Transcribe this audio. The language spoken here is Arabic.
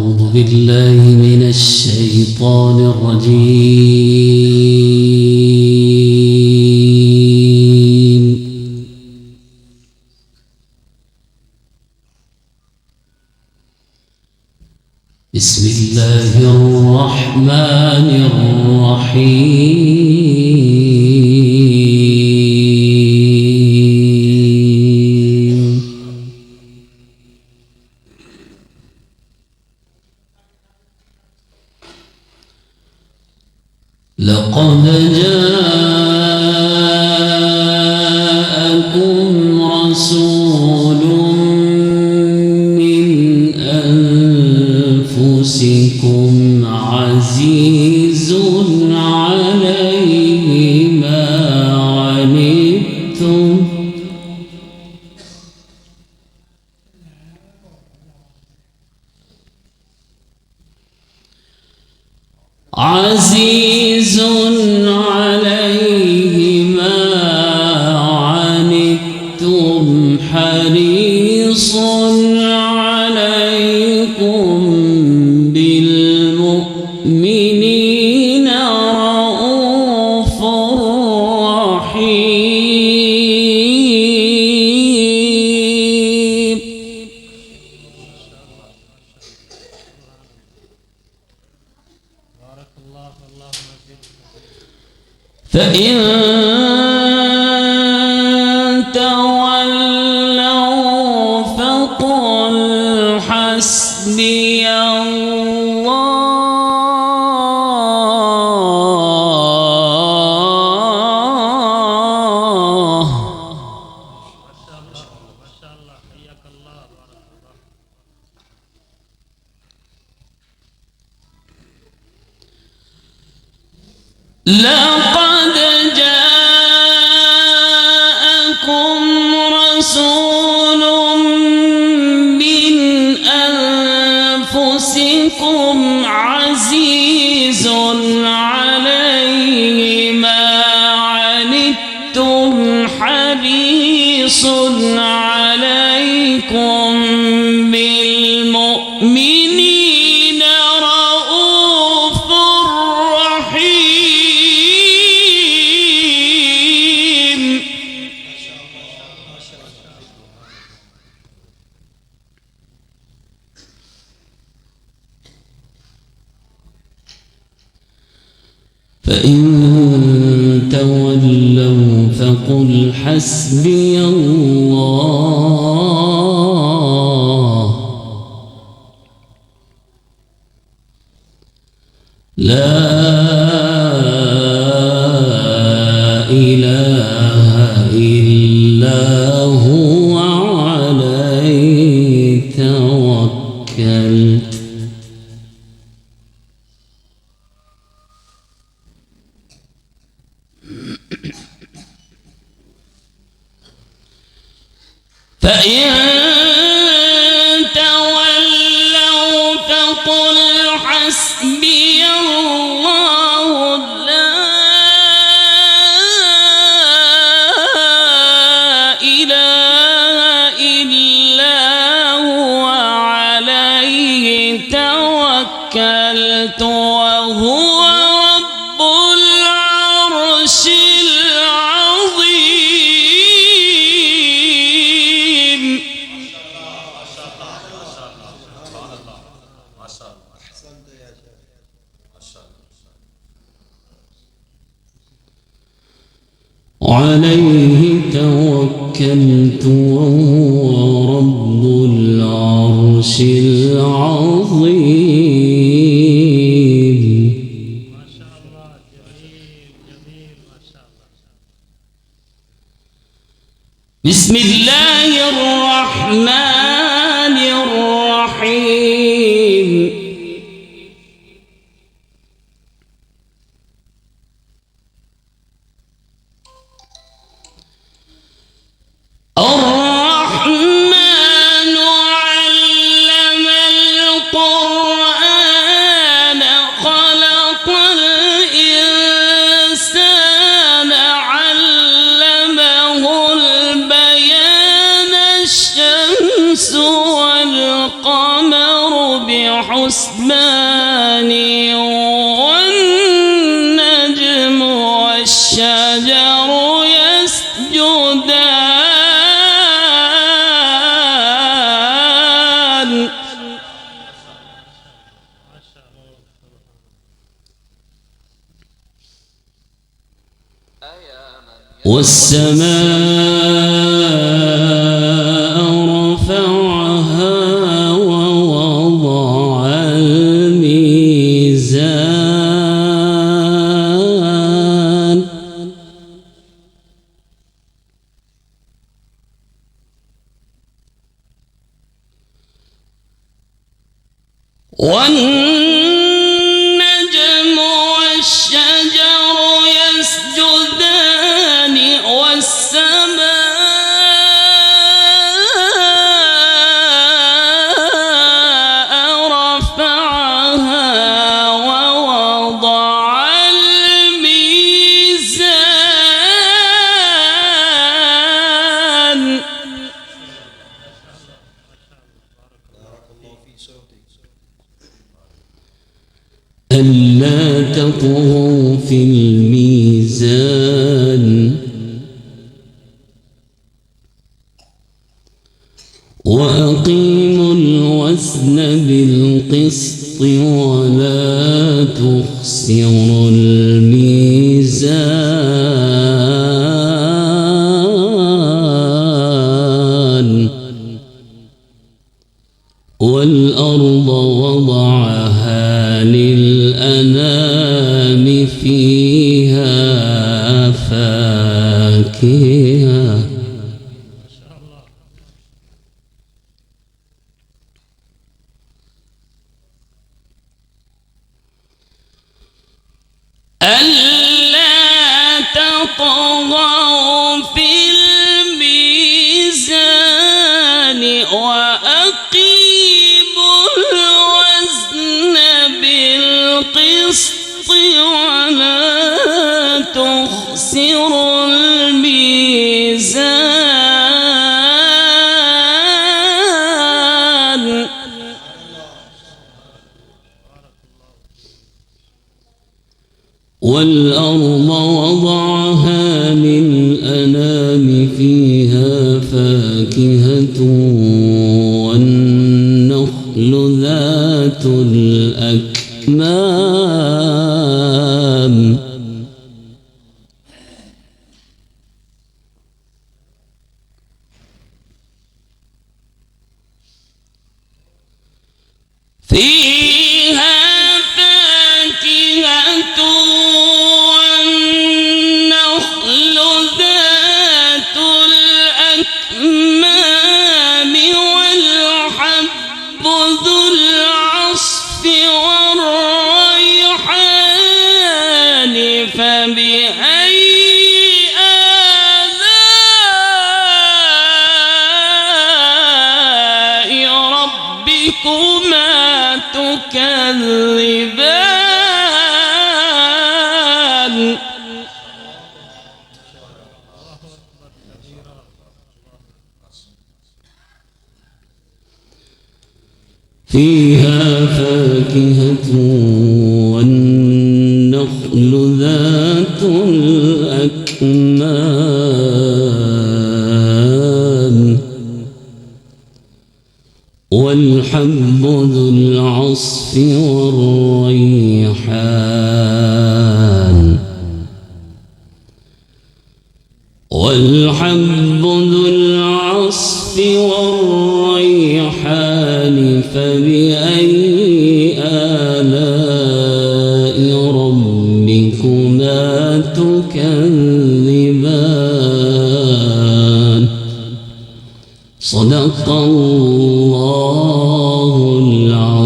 أعوذ بالله من الشيطان الرجيم. بسم الله الرحمن الرحيم. لقد جاءكم رسول من أنفسكم عزيز عليه ما عنتم عزيز عليه ما عنتم حريص عليكم بالمؤمنين رؤوف رحيم. فإن تولوا فقل حسبي الله. لقد جاءكم رسول من أنفسكم عزيز عليه ما عنتم حريص عليكم بالمؤمنين رؤوف رحيم. فإن تولوا فقل حسبي الله لا إله إلا هو عليه توكلت فإن تولوا فقل حسبي الله لا إله إلا هو عليه توكلت وهو رب العرش العظيم. عليه توكلت وهو رب العرش العظيم. ما شاء الله. جميل جميل ما شاء الله. بسم الله الرحمن الرحيم. الرحمن علم القرآن خلق الإنسان علمه البيان الشمس والقمر بحسب الحسبان والنجم والشجر يسجدان والسماء رفعها ووضع الميزان والنجم والشجر يسجدان والسماء رفعها ووضع الميزان ألا تطغوا في الميزان وأقيموا الوزن بالقسط ولا تخسروا الميزان والأرض وضعها للأنام فيها فاكهة ألا تطغوا في الميزان وأقيموا الوزن بالقسط ولا تخسروا الميزان والأرض وضعها للأنام فيها فاكهة والنخل ذات الأكمام فيها فاكهة والنخل ذات الأكمام والحب ذو العصف والريحان فبأي آلاء ربكما تكذبان فيها فاكهة والنخل ذات الأكمام والحب ذو العصف والريحان والحب ذو العصف والريحان فبأي آلاء ربكما تكذبان صدق الله العظيم.